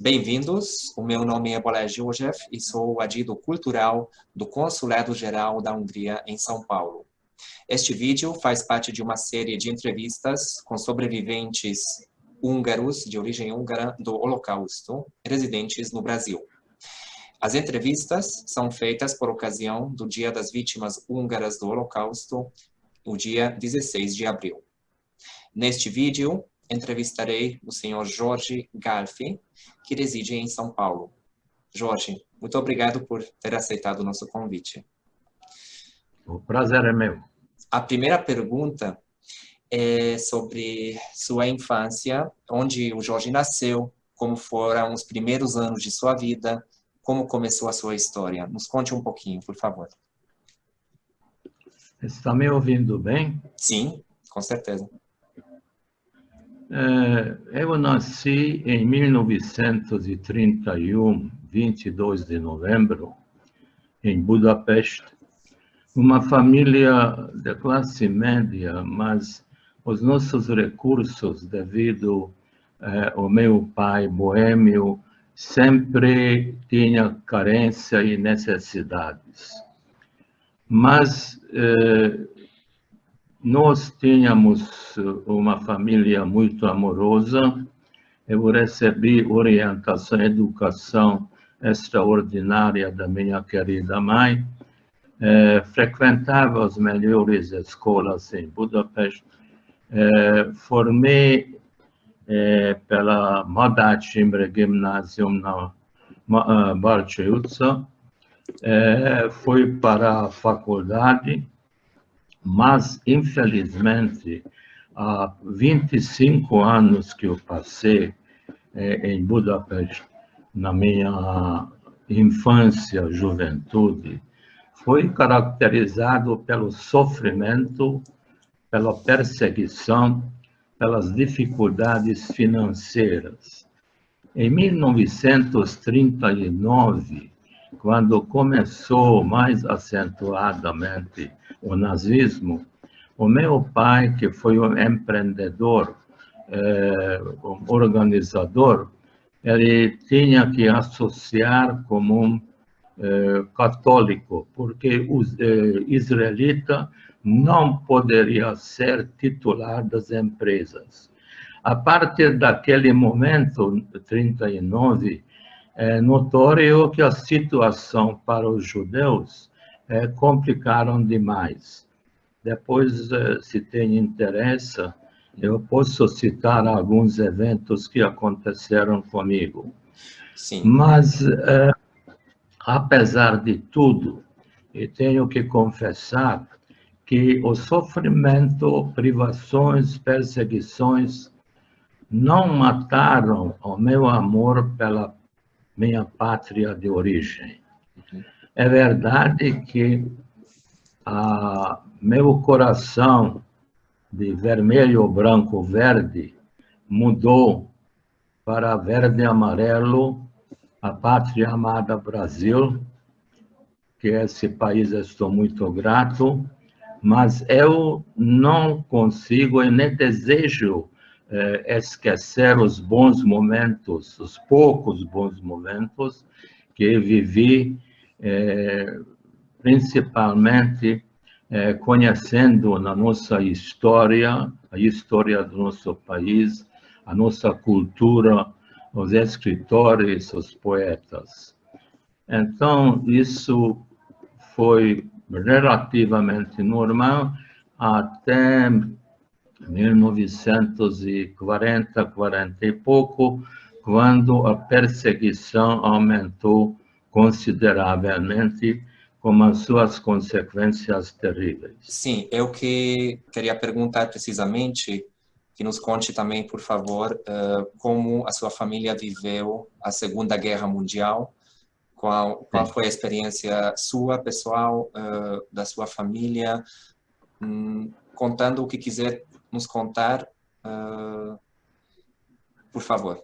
Bem-vindos, o meu nome é Bola József e sou o adido cultural do Consulado-Geral da Hungria em São Paulo. Este vídeo faz parte de uma série de entrevistas com sobreviventes húngaros de origem húngara do Holocausto, residentes no Brasil. As entrevistas são feitas por ocasião do Dia das Vítimas Húngaras do Holocausto, o dia 16 de abril. Neste vídeo, entrevistarei o Sr. Jorge Galfi, que reside em São Paulo. Jorge, muito obrigado por ter aceitado o nosso convite. O prazer é meu. A primeira pergunta é sobre sua infância, onde o Jorge nasceu, como foram os primeiros anos de sua vida, como começou a sua história. Nos conte um pouquinho, por favor. Está me ouvindo bem? Sim, com certeza. Eu nasci em 1931, 22 de novembro, em Budapeste, uma família de classe média, mas os nossos recursos, devido ao meu pai boêmio, sempre tinha carência e necessidades. Mas nós tínhamos uma família muito amorosa. Eu recebi orientação, educação extraordinária da minha querida mãe. Frequentava as melhores escolas em Budapeste. Formei pela Madách Imre Gymnasium na Barcsi utca. Fui para a faculdade, mas, infelizmente, há 25 anos que eu passei em Budapeste, na minha infância, juventude, foi caracterizado pelo sofrimento, pela perseguição, pelas dificuldades financeiras. Em 1939, quando começou mais acentuadamente o nazismo, o meu pai, que foi um empreendedor, um organizador, ele tinha que associar como um católico, porque o israelita não poderia ser titular das empresas. A partir daquele momento, 39, é notório que a situação para os judeus complicaram demais. Depois, se tem interesse, eu posso citar alguns eventos que aconteceram comigo. Sim. Mas, apesar de tudo, eu tenho que confessar que o sofrimento, privações, perseguições não mataram o meu amor pela minha pátria de origem. É verdade que meu coração de vermelho, branco, verde mudou para verde e amarelo, a pátria amada Brasil, que esse país estou muito grato, mas eu não consigo e nem desejo esquecer os bons momentos, os poucos bons momentos que vivi, principalmente conhecendo na nossa história, a história do nosso país, a nossa cultura, os escritores, os poetas. Então, isso foi relativamente normal até 1940, 40 e pouco, quando a perseguição aumentou consideravelmente, com as suas consequências terríveis. Sim, eu que queria perguntar precisamente, que nos conte também, por favor, como a sua família viveu a Segunda Guerra Mundial, qual foi a experiência sua, pessoal, da sua família, contando o que quiser nos contar, por favor.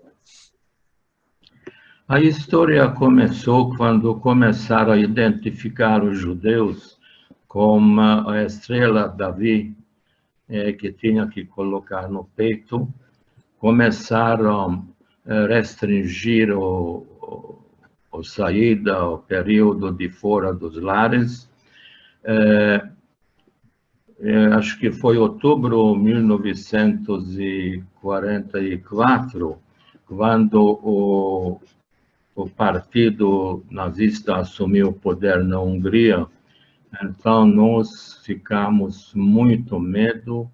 A história começou quando começaram a identificar os judeus como a estrela Davi, que tinha que colocar no peito. Começaram restringir a saída, o período de fora dos lares. Acho que foi outubro de 1944, quando o partido nazista assumiu o poder na Hungria. Então, nós ficamos muito medo,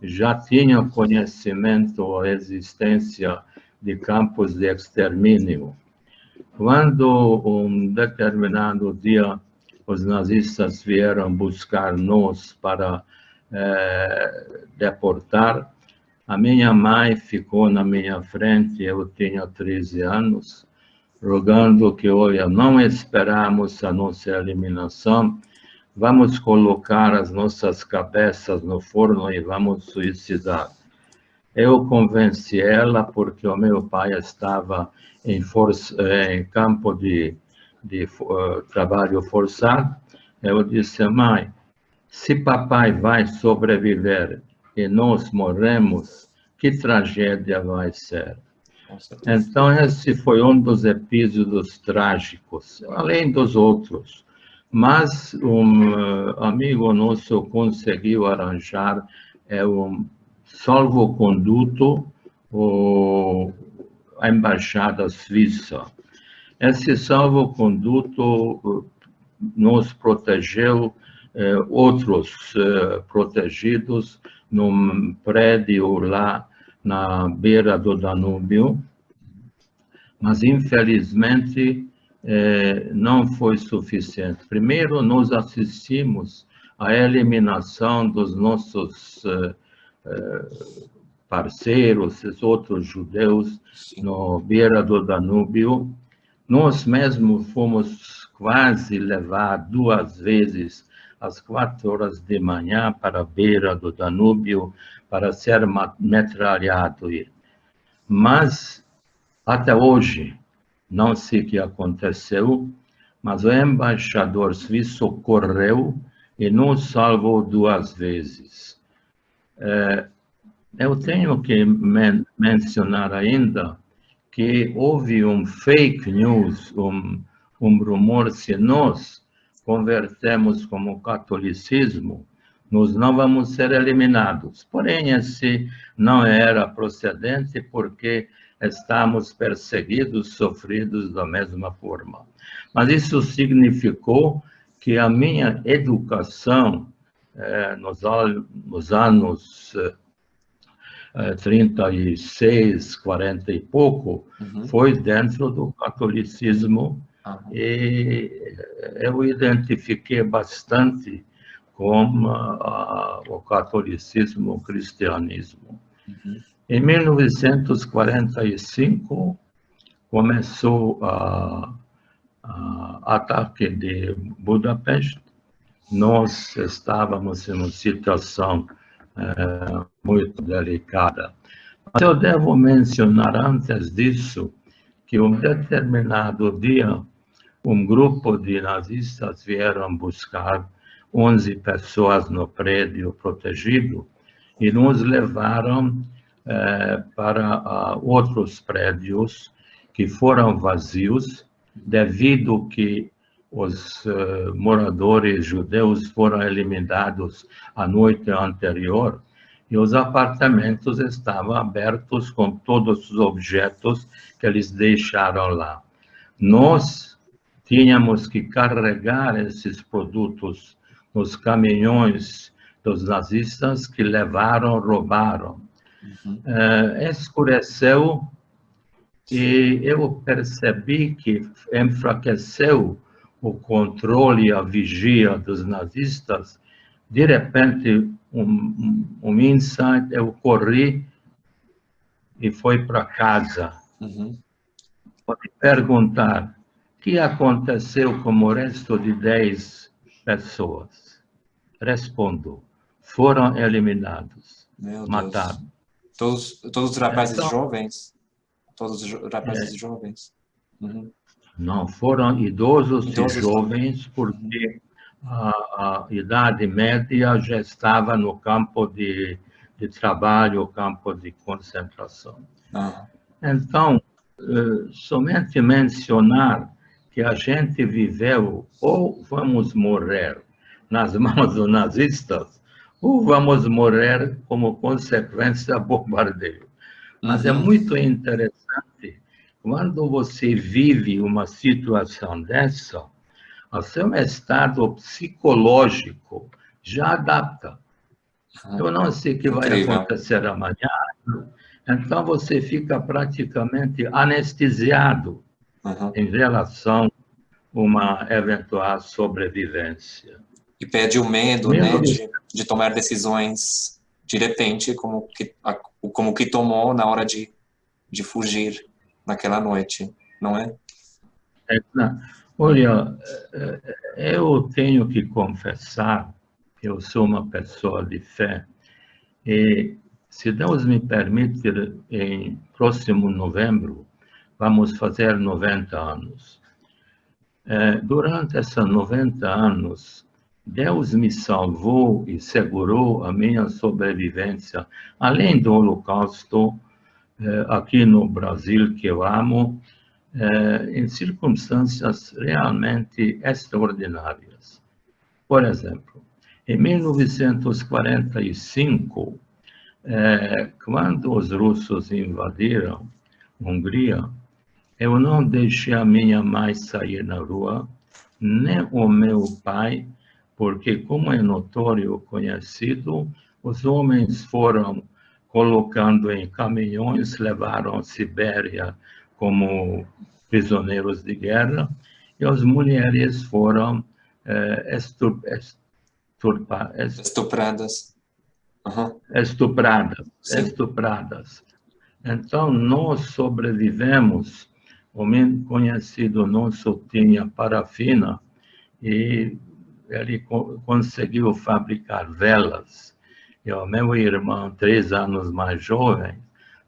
já tinha conhecimento da existência de campos de extermínio. Quando, um determinado dia, os nazistas vieram buscar nós para deportar, a minha mãe ficou na minha frente, eu tinha 13 anos, rogando que, olha, não esperamos a nossa eliminação, vamos colocar as nossas cabeças no forno e vamos suicidar. Eu convenci ela porque o meu pai estava em campo de trabalho forçado. Eu disse, mãe, se papai vai sobreviver e nós morremos, que tragédia vai ser? Então, esse foi um dos episódios trágicos, além dos outros. Mas um amigo nosso conseguiu arranjar um salvo-conduto à Embaixada Suíça. Esse salvo-conduto nos protegeu outros protegidos num prédio lá na beira do Danúbio, mas infelizmente não foi suficiente. Primeiro, nós assistimos à eliminação dos nossos parceiros, os outros judeus, na beira do Danúbio. Nós mesmos fomos quase levados 2 vezes às 4 horas de manhã para a beira do Danúbio para ser metralhado. Mas, até hoje, não sei o que aconteceu, mas o embaixador suíço correu e nos salvou 2 vezes. Eu tenho que mencionar ainda que houve um fake news, um rumor, se nós convertemos como catolicismo, nós não vamos ser eliminados. Porém, esse não era procedente, porque estamos perseguidos, sofridos da mesma forma. Mas isso significou que a minha educação, nos anos 36, 40 e pouco, foi dentro do catolicismo, e eu identifiquei bastante com o catolicismo, o cristianismo. Em 1945, começou o ataque de Budapeste. Nós estávamos em uma situação muito delicada. Mas eu devo mencionar antes disso que um determinado dia um grupo de nazistas vieram buscar 11 pessoas no prédio protegido e nos levaram para outros prédios que foram vazios, devido que os moradores judeus foram eliminados a noite anterior e os apartamentos estavam abertos com todos os objetos que eles deixaram lá. Nós tínhamos que carregar esses produtos nos caminhões dos nazistas que levaram, roubaram. Escureceu e eu percebi que enfraqueceu o controle e a vigia dos nazistas. De repente, um insight, eu corri e fui para casa. Pode perguntar, o que aconteceu com o resto de 10 pessoas? Respondo, foram eliminados, matados. Todos os rapazes jovens? Todos os rapazes jovens? Não, foram idosos e jovens, porque a idade média já estava no campo de trabalho, campo de concentração. Então, somente mencionar que a gente viveu ou vamos morrer nas mãos dos nazistas, ou vamos morrer como consequência do bombardeio. Mas é muito interessante, quando você vive uma situação dessa, o seu estado psicológico já adapta. Eu não sei o que vai acontecer amanhã, então você fica praticamente anestesiado em relação a uma eventual sobrevivência. E perde o medo, né, de tomar decisões de repente, como que tomou na hora de fugir naquela noite, não é? Olha, eu tenho que confessar que eu sou uma pessoa de fé e, se Deus me permitir, em próximo novembro, vamos fazer 90 anos. Durante esses 90 anos, Deus me salvou e segurou a minha sobrevivência, além do Holocausto, aqui no Brasil, que eu amo, em circunstâncias realmente extraordinárias. Por exemplo, em 1945, quando os russos invadiram a Hungria, eu não deixei a minha mãe sair na rua, nem o meu pai, porque, como é notório, conhecido, os homens foram colocando em caminhões, levaram a Sibéria como prisioneiros de guerra, e as mulheres foram Estupradas. Estupradas. Então, nós sobrevivemos. O meu conhecido nosso tinha parafina e ele conseguiu fabricar velas. E o meu irmão, 3 anos mais jovem,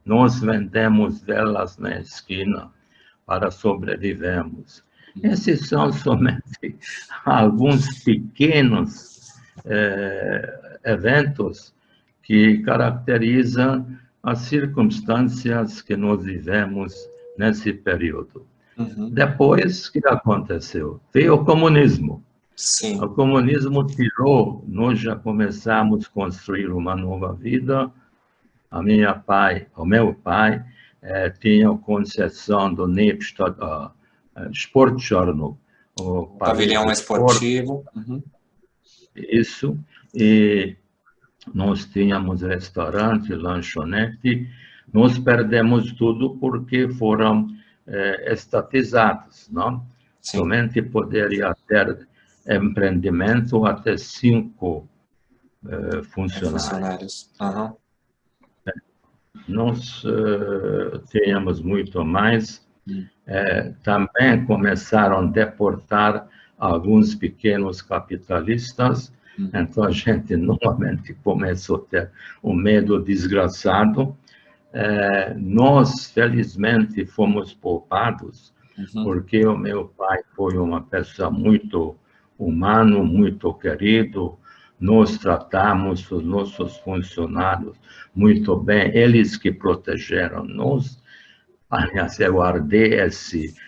nós vendemos velas na esquina para sobrevivermos. Esses são somente alguns pequenos eventos que caracterizam as circunstâncias que nós vivemos nesse período. Depois, o que aconteceu? Veio o comunismo. Sim. O comunismo tirou, nós já começamos a construir uma nova vida. O meu pai tinha a concessão do Nevstad Sportjournal, o pavilhão esportivo. Isso, e nós tínhamos restaurante, lanchonete, nós perdemos tudo porque foram estatizados, não? Sim. Somente poderia ter empreendimento até 5 funcionários. Nós tínhamos muito mais. Também começaram a deportar alguns pequenos capitalistas, então a gente novamente começou a ter um medo desgraçado. Nós, felizmente, fomos poupados, porque o meu pai foi uma pessoa muito humana, muito querido. Nós tratamos os nossos funcionários muito bem, eles que protegeram nós. Aliás, eu guardei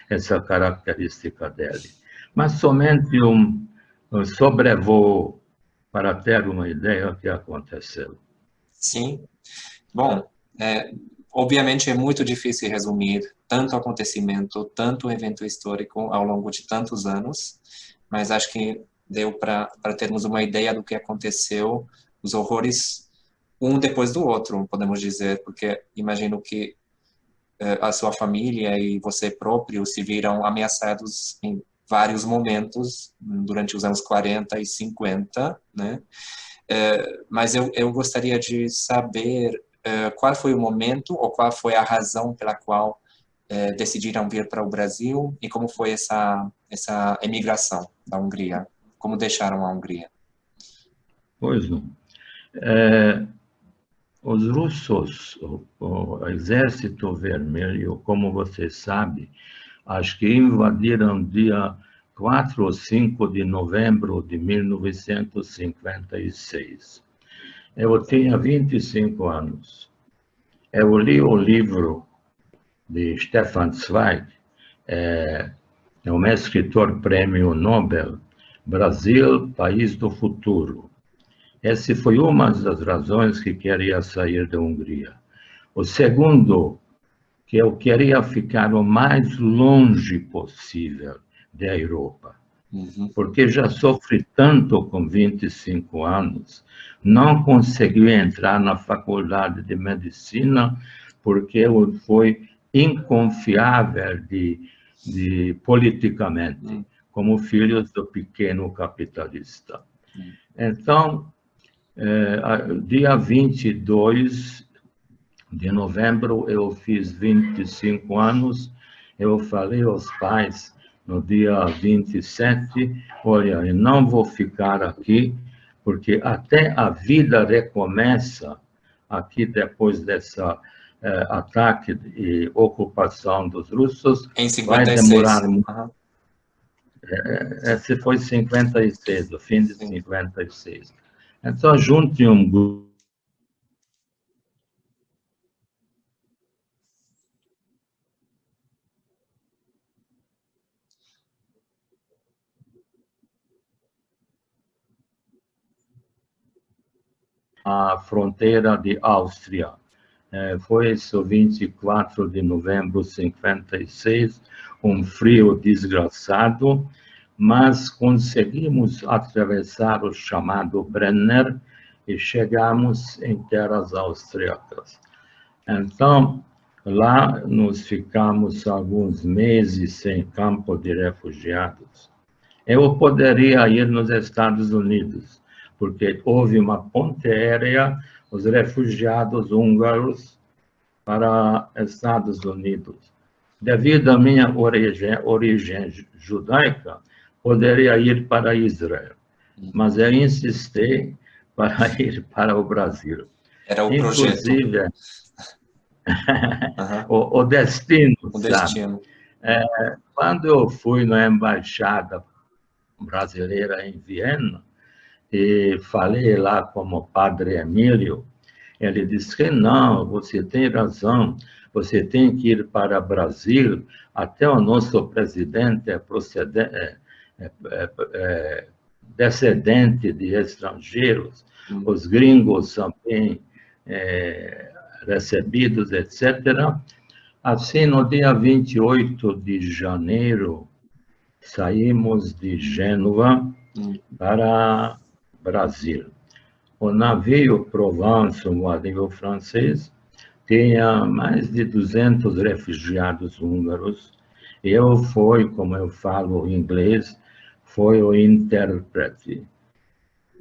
essa característica dele. Mas somente um sobrevoo para ter uma ideia do que aconteceu. Sim. Bom, obviamente é muito difícil resumir tanto acontecimento, tanto evento histórico ao longo de tantos anos, mas acho que deu para termos uma ideia do que aconteceu, os horrores, um depois do outro, podemos dizer, porque imagino que a sua família e você próprio se viram ameaçados em vários momentos durante os anos 40 e 50, né? Mas eu gostaria de saber qual foi o momento ou qual foi a razão pela qual decidiram vir para o Brasil e como foi essa emigração da Hungria, como deixaram a Hungria. Pois não. Os russos, o Exército Vermelho, como você sabe, acho que invadiram dia 4 ou 5 de novembro de 1956. Eu tinha 25 anos. Eu li o livro de Stefan Zweig, é um escritor prêmio Nobel, Brasil, País do Futuro. Essa foi uma das razões que queria sair da Hungria. O segundo, que eu queria ficar o mais longe possível da Europa, porque já sofri tanto com 25 anos, não consegui entrar na faculdade de medicina, porque eu fui inconfiável politicamente, como filhos do pequeno capitalista. Então, dia 22 de novembro, eu fiz 25 anos, eu falei aos pais, no dia 27, olha, eu não vou ficar aqui, porque até a vida recomeça aqui depois dessa ataque e ocupação dos russos. Em 56. Vai demorar muito. Esse foi 56, o fim de 56. Então, junte um grupo a fronteira de Áustria. Foi isso, 24 de novembro de 56, um frio desgraçado, mas conseguimos atravessar o chamado Brenner e chegamos em terras austríacas. Então, lá nos ficamos alguns meses em campo de refugiados. Eu poderia ir nos Estados Unidos, porque houve uma ponte aérea, os refugiados húngaros para Estados Unidos. Devido à minha origem judaica, poderia ir para Israel, mas eu insisti para ir para o Brasil. Era o Inclusive, projeto. o destino, o destino. Quando eu fui na embaixada brasileira em Viena, e falei lá como o padre Emílio, ele disse que não, você tem razão, você tem que ir para o Brasil, até o nosso presidente é descendente de estrangeiros, os gringos são bem recebidos, etc. Assim, no dia 28 de janeiro, saímos de Gênova para Brasil. O navio Provence, um navio francês, tinha mais de 200 refugiados húngaros. Eu fui, como eu falo inglês, foi o intérprete.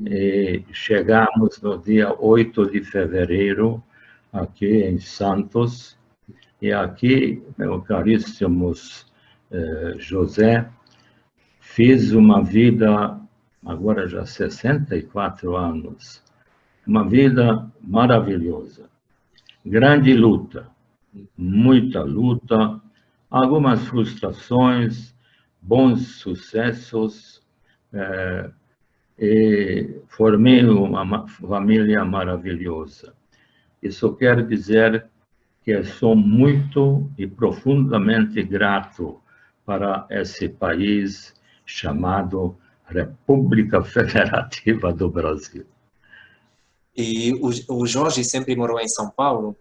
E chegamos no dia 8 de fevereiro, aqui em Santos, e aqui, meu caríssimo José, fiz uma vida, agora já 64 anos, uma vida maravilhosa. Grande luta, muita luta, algumas frustrações, bons sucessos, e formei uma família maravilhosa. Isso quer dizer que eu sou muito e profundamente grato para esse país chamado República Federativa do Brasil. E o Jorge sempre morou em São Paulo?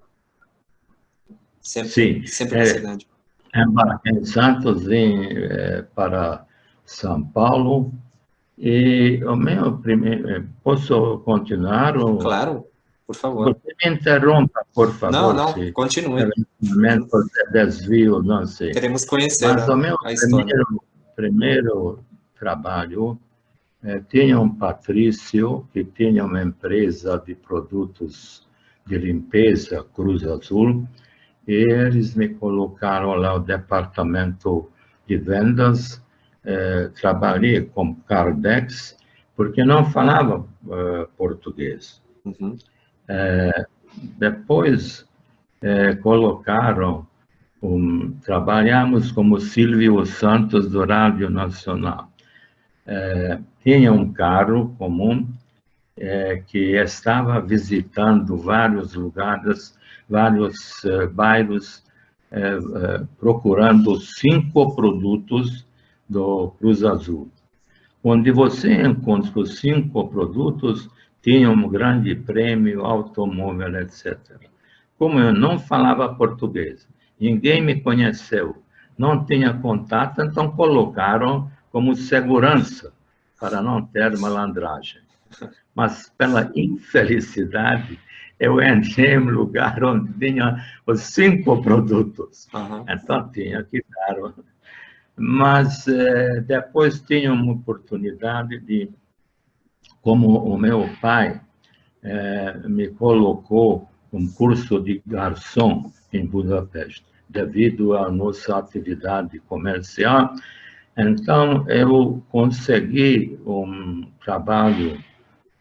Sim. Sempre na cidade? Embarquei em Santos, vim para São Paulo, e o meu primeiro... Posso continuar? Claro, por favor. Você me interrompa, por favor. Não, continue. Desvio, não sei. Queremos conhecer Mas o meu a história. primeiro trabalho, tinha um Patrício, que tinha uma empresa de produtos de limpeza, Cruz Azul, e eles me colocaram lá no departamento de vendas, trabalhei com Cardex, porque não falava português. Depois colocaram, trabalhamos como Silvio Santos do Rádio Nacional. Tinha um carro comum que estava visitando vários lugares, vários bairros procurando 5 produtos do Cruz Azul. Onde você encontra os 5 produtos, tinha um grande prêmio, automóvel, etc. Como eu não falava português, ninguém me conheceu, não tinha contato, então colocaram como segurança, para não ter malandragem. Mas, pela infelicidade, eu entrei em um lugar onde tinha os 5 produtos. Então, tinha que dar. Mas, depois, tinha uma oportunidade de, como o meu pai me colocou um curso de garçom em Budapeste, devido à nossa atividade comercial. Então, eu consegui um trabalho,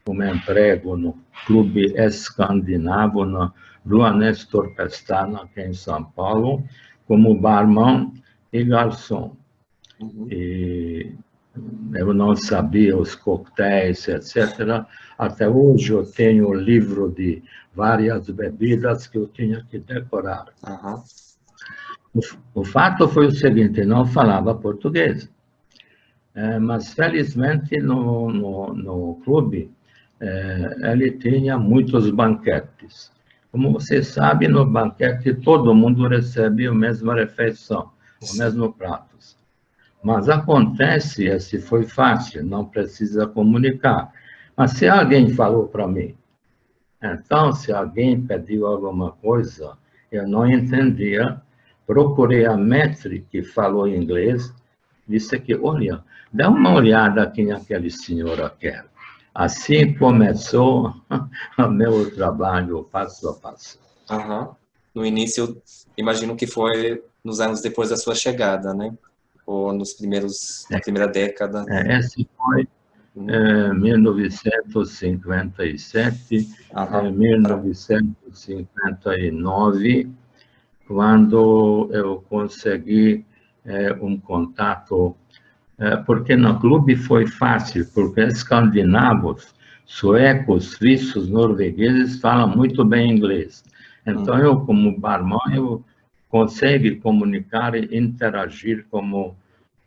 um emprego no Clube Escandinavo, na Rua Nestor Pestana, aqui em São Paulo, como barman e garçom. E eu não sabia os coquetéis, etc. Até hoje eu tenho o livro de várias bebidas que eu tinha que decorar. O fato foi o seguinte, não falava português. Mas, felizmente, no clube, ele tinha muitos banquetes. Como você sabe, no banquete todo mundo recebe a mesma refeição, o mesmo prato. Mas acontece, esse foi fácil, não precisa comunicar. Mas se alguém falou para mim, então, se alguém pediu alguma coisa, eu não entendia, procurei a maître que falou inglês, disse que, olha, dá uma olhada aqui naquele senhor quer. Assim começou o meu trabalho, passo a passo. No início, imagino que foi nos anos depois da sua chegada, né? Ou na primeira década? Esse foi 1957, 1959, quando eu consegui um contato, porque no clube foi fácil, porque escandinavos, suecos, suíços, noruegueses falam muito bem inglês. Então, eu, como barman, eu consegui comunicar e interagir como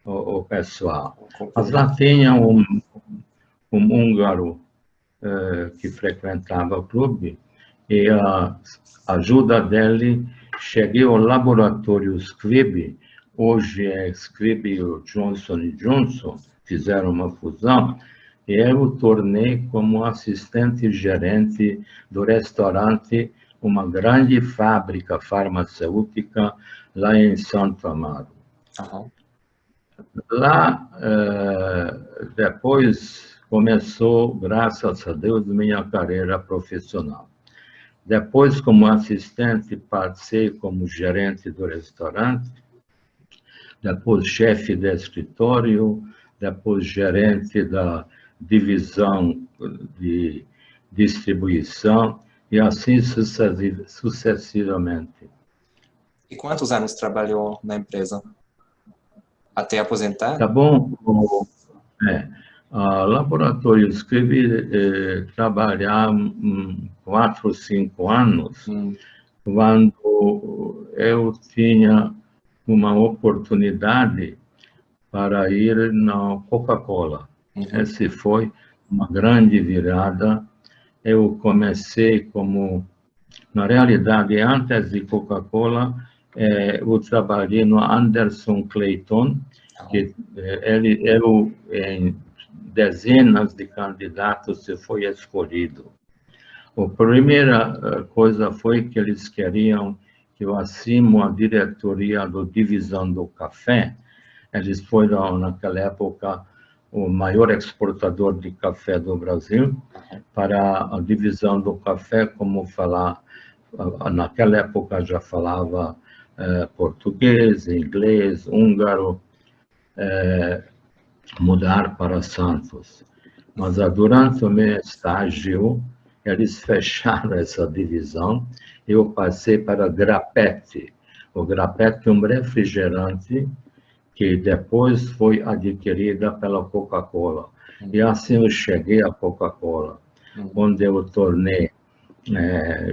o pessoal. Mas lá tinha um húngaro que frequentava o clube, e a ajuda dele, cheguei ao laboratório Squibb, hoje é Squibb e o Johnson & Johnson, fizeram uma fusão, e eu tornei como assistente gerente do restaurante uma grande fábrica farmacêutica lá em Santo Amaro. Lá, depois começou, graças a Deus, minha carreira profissional. Depois, como assistente, passei como gerente do restaurante, depois chefe de escritório, depois gerente da divisão de distribuição, e assim sucessivamente. E quantos anos trabalhou na empresa? Até aposentar? Tá bom. Laboratório Squibb trabalhar 4 ou 5 anos, quando eu tinha uma oportunidade para ir na Coca-Cola. Essa foi uma grande virada. Eu comecei como, na realidade, antes de Coca-Cola, eu trabalhei no Anderson Clayton, que eu, em dezenas de candidatos, foi escolhido. A primeira coisa foi que eles queriam que eu assuma a diretoria da divisão do café. Eles foram, naquela época, o maior exportador de café do Brasil, para a divisão do café, como falar, naquela época já falava português, inglês, húngaro, mudar para Santos. Mas durante o meu estágio, eles fecharam essa divisão, eu passei para Grapete. O Grapete é um refrigerante que depois foi adquirida pela Coca-Cola. E assim eu cheguei à Coca-Cola, onde eu tornei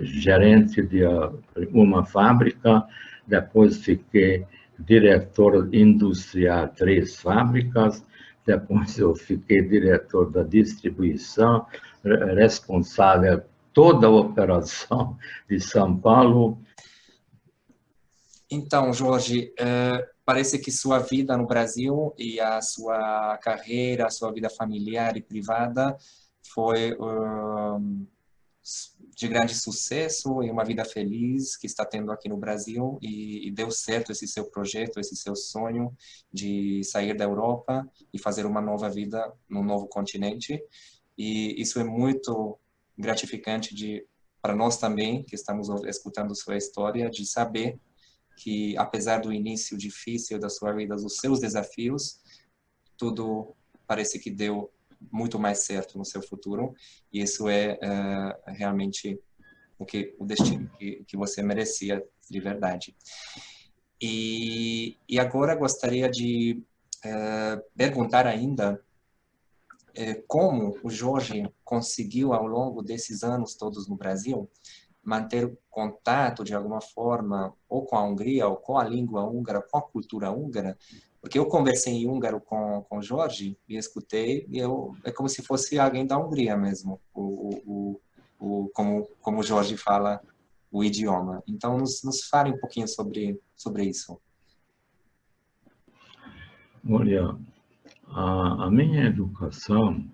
gerente de uma fábrica, depois fiquei diretor industrial, 3 fábricas, depois eu fiquei diretor da distribuição, responsável toda a operação de São Paulo. Então, Jorge, parece que sua vida no Brasil e a sua carreira, a sua vida familiar e privada foi de grande sucesso e uma vida feliz que está tendo aqui no Brasil e deu certo esse seu projeto, esse seu sonho de sair da Europa e fazer uma nova vida num novo continente. E isso é muito gratificante para nós também, que estamos escutando sua história, de saber que, apesar do início difícil da sua vida, dos seus desafios, tudo parece que deu muito mais certo no seu futuro, e isso é realmente o destino que você merecia de verdade. E agora gostaria de perguntar ainda como o Jorge conseguiu, ao longo desses anos todos no Brasil, manter contato de alguma forma ou com a Hungria, ou com a língua húngara, com a cultura húngara, porque eu conversei em húngaro com o Jorge e escutei, e é como se fosse alguém da Hungria mesmo, como o Jorge fala o idioma. Então, nos fale um pouquinho sobre isso. Olha, a minha educação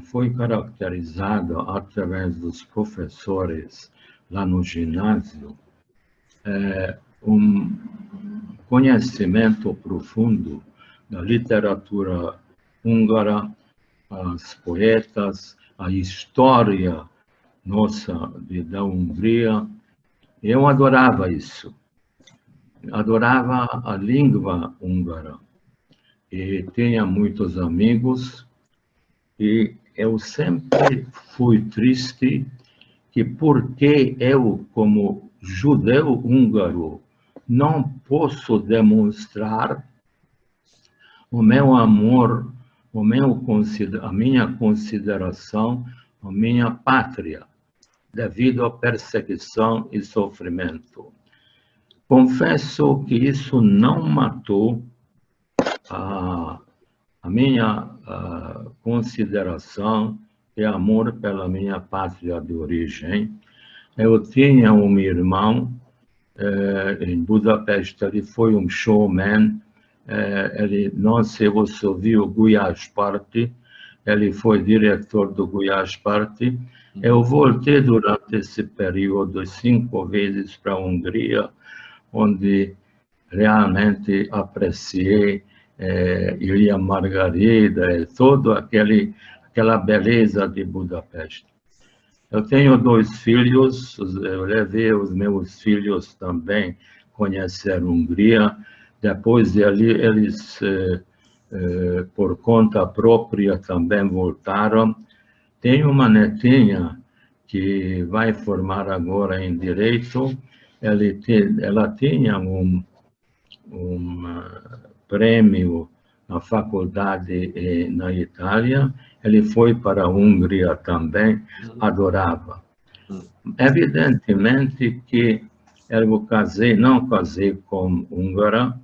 foi caracterizada através dos professores lá no ginásio, um conhecimento profundo da literatura húngara, as poetas, a história nossa da Hungria. Eu adorava isso. Adorava a língua húngara. E tinha muitos amigos. E eu sempre fui triste que porque eu, como judeu húngaro, não posso demonstrar o meu amor, a minha consideração, a minha pátria, devido à perseguição e sofrimento. Confesso que isso não matou a minha consideração e amor pela minha pátria de origem. Eu tinha um irmão em Budapeste, ele foi um showman, ele não se você ouviu o Gulyás Party, ele foi diretor do Gulyás Party. Eu voltei durante esse período 5 vezes para a Hungria, onde realmente apreciei Ilha Margarida, toda aquela beleza de Budapeste. Eu tenho 2 filhos, eu levei os meus filhos também conhecer a Hungria. Depois eles, por conta própria, também voltaram. Tenho uma netinha que vai formar agora em Direito. Ela tinha um prêmio na faculdade na Itália, ele foi para a Hungria também, adorava. Evidentemente que eu não casei com húngara,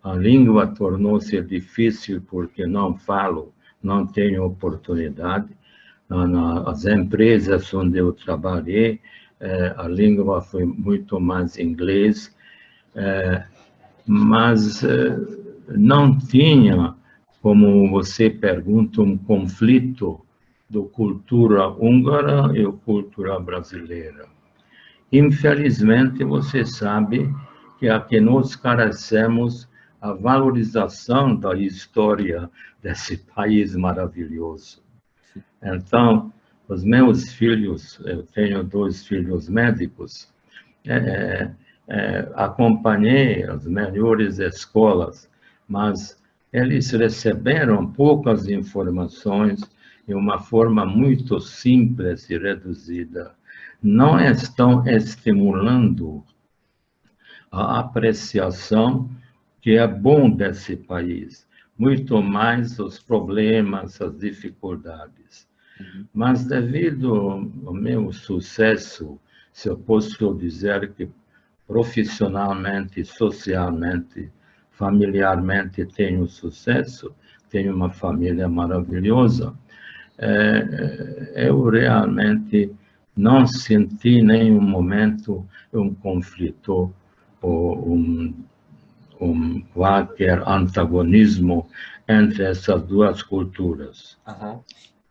a língua tornou-se difícil porque não falo, não tenho oportunidade. As empresas onde eu trabalhei, a língua foi muito mais inglês, mas não tinha, como você pergunta, um conflito da cultura húngara e a cultura brasileira. Infelizmente, você sabe que aqui nós carecemos a valorização da história desse país maravilhoso. Então, os meus filhos, eu tenho 2 filhos médicos, acompanhei as melhores escolas, mas eles receberam poucas informações de uma forma muito simples e reduzida. Não estão estimulando a apreciação que é bom desse país, muito mais os problemas, as dificuldades. Mas devido ao meu sucesso, se eu posso dizer que profissionalmente, socialmente, familiarmente tenho sucesso, tenho uma família maravilhosa. Eu realmente não senti em nenhum momento um conflito ou qualquer antagonismo entre essas duas culturas. Uhum.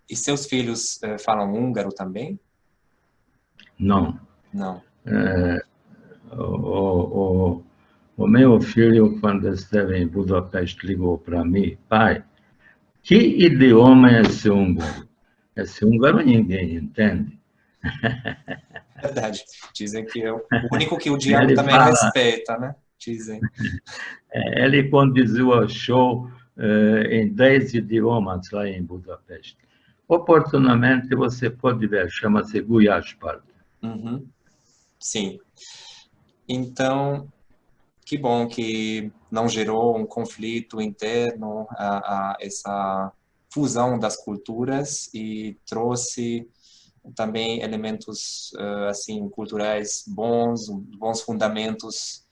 E seus filhos falam húngaro também? Não. Não. O meu filho, quando esteve em Budapeste, ligou para mim: pai, que idioma é esse húngaro? Esse húngaro ninguém entende. Verdade. Dizem que é o único que o diabo Ele também fala, respeita, né? Dizem. ele conduziu o show em 10 idiomas lá em Budapeste. Oportunamente você pode ver, chama-se Gulyás-Park. Uhum. Sim. Então, que bom que não gerou um conflito interno, essa fusão das culturas e trouxe também elementos assim culturais bons fundamentos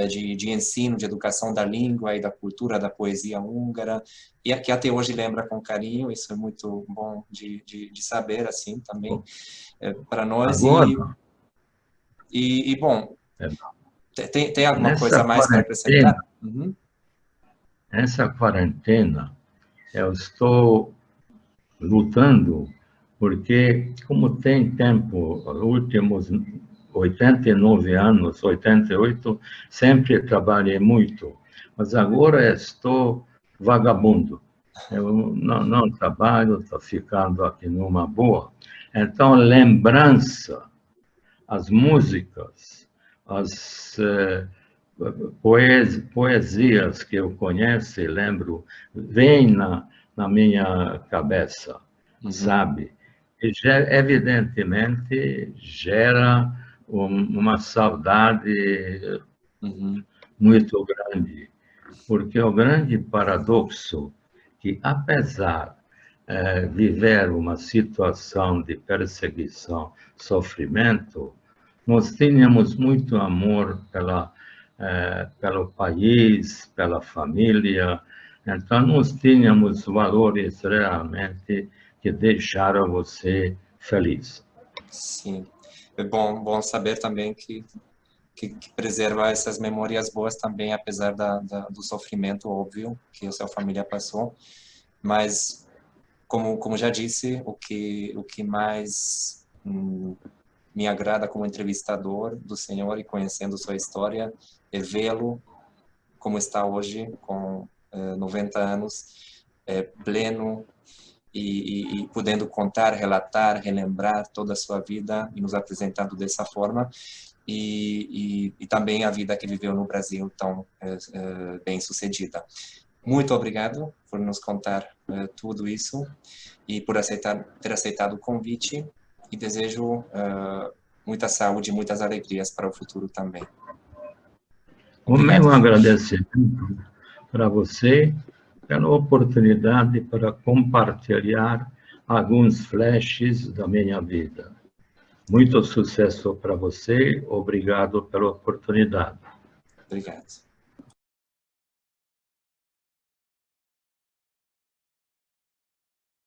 de ensino, de educação da língua e da cultura, da poesia húngara, e que até hoje lembra com carinho. Isso é muito bom de saber assim também para nós. Agora, Bom, tem alguma nessa coisa mais para acrescentar? quarentena, eu estou lutando, porque como tem tempo, últimos 89 anos, 88, sempre trabalhei muito, mas agora estou vagabundo. Eu não trabalho, estou ficando aqui numa boa. Então, lembrança, as músicas, as poesias que eu conheço e lembro, vêm na minha cabeça, sabe? E evidentemente gera uma saudade muito grande, porque o grande paradoxo que, apesar de viver uma situação de perseguição, sofrimento, nós tínhamos muito amor pelo país, pela família. Então, nós tínhamos valores realmente que deixaram você feliz. Sim, é bom saber também que preserva essas memórias boas também, apesar do sofrimento óbvio que a sua família passou. Mas, como já disse, o que mais me agrada como entrevistador do senhor e conhecendo sua história é vê-lo como está hoje, com 90 anos, pleno e podendo contar, relatar, relembrar toda a sua vida e nos apresentando dessa forma. E também a vida que viveu no Brasil tão bem sucedida. Muito obrigado por nos contar tudo isso e por ter aceitado o convite, e desejo muita saúde e muitas alegrias para o futuro também. O meu agradecimento para você pela oportunidade para compartilhar alguns flashes da minha vida. Muito sucesso para você, obrigado pela oportunidade. Obrigado.